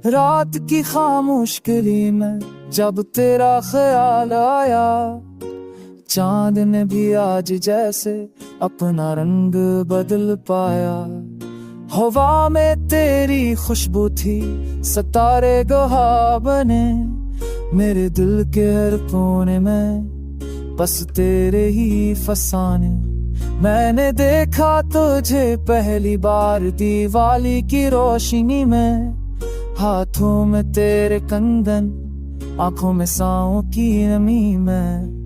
रात की खामोश गली में जब तेरा ख्याल आया, चांद ने भी आज जैसे अपना रंग बदल पाया। हवा में तेरी खुशबू थी, सितारे गवाह बने, मेरे दिल के हर कोने में बस तेरे ही फसाने। मैंने देखा तुझे पहली बार दिवाली की रोशनी में, हाथों में तेरे कंगन, आंखों में सांवों की नमी में।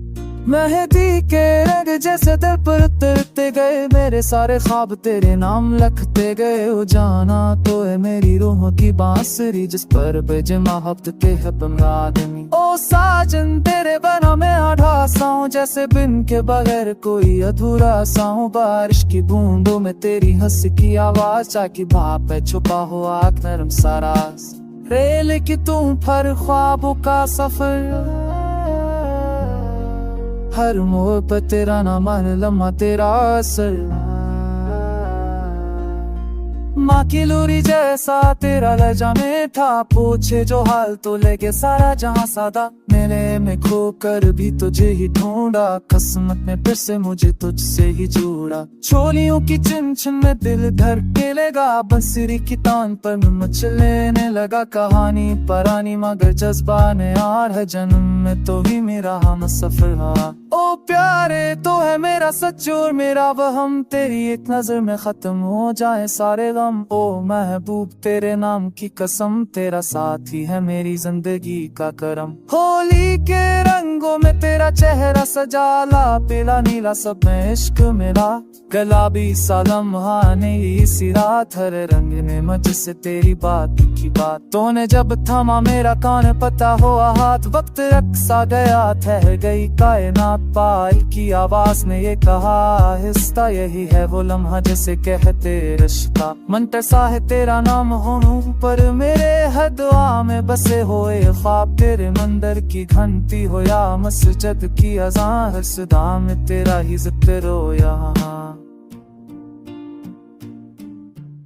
मेहंदी के रंग जैसे दिल पर उतरते गए, मेरे सारे ख्वाब तेरे नाम लिखते गए। ओ जाना तो है मेरी रूह की बांसुरी, जिस पर बजे मोहब्बत के है आदमी। ओ साजन तेरे बना मैं आधा सा हूँ, जैसे बिन के बगैर कोई अधूरा सा हूँ। बारिश की बूंदों में तेरी हंस की आवाज, चाकी भाप है छुपा हुआ नरम सा राज। रेल की तुम पर ख्वाबों का सफर, हर मोड़ पर तेरा नाम, हर लम्हा तेरा असर। माँ की लोरी जैसा तेरा लहजा मीठा, पूछे जो हाल तो लेके सारा जहां सादा। मेले में खोकर भी तुझे ही ढूंढा, किस्मत ने फिर से मुझे तुझसे ही जोड़ा। छोलियों की चिंचन में दिल धड़के लगा, बंसुरी की तान पर मैं मचलने लगा। कहानी पुरानी मगर जज्बा नया है, जन्म में तो ही मेरा हम सफर हा। ओ प्यारे तो है मेरा सच और मेरा वहम, तेरी एक नजर में खत्म हो जाए सारे गम। ओ महबूब तेरे नाम की कसम, तेरा साथ ही है मेरी जिंदगी का करम। होली के रंगों में तेरा चेहरा सजा, ला पीला नीला सब में इश्क मिला। गुलाबी सा लम्हा नहीं इसी रात, हर रंग ने मुझसे तेरी बात की बात। तूने जब थमा मेरा कान पता हुआ हाथ, वक्त रक्सा गया ठहर गई कायनात। पायल की आवाज ने ये कहा आहिस्ता, यही है वो लम्हा जिसे कहते रिश्ता। मन तरसा है तेरा नाम होनू पर मेरे, हर दुआ में बसे हुए ख्वाब तेरे। मंदिर की घंटी हो या मस्जिद की अज़ान, हर सदा में तेरा ही जिक्र हो यहाँ।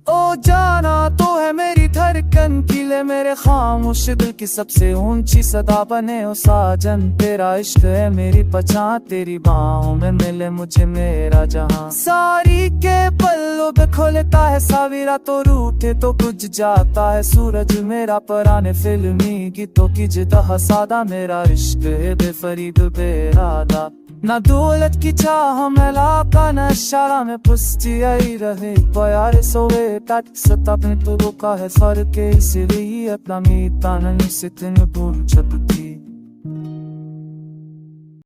ओ जाना तो है मेरी धड़कन किले, मेरे खामोश दिल की सबसे ऊंची सदा बने। ओ साजन तेरा इश्क है मेरी पहचान, तेरी बाहों में मिले मुझे मेरा जहां। सारी के पल्लों पे खोलता है सावीरा, तो रूठे तो बुझ जाता है सूरज मेरा। पुराने फिल्मी गीतों की जिदा सादा, मेरा इश्क है बेफरीद बेरादा। ना दौलत की चाह में लाका, न इशारा में पुष्टि आई रहे। प्यारे सोए तट सतप तो रोका है फर्क, इसलिए अपना मीता नहीं से तेन पूछती।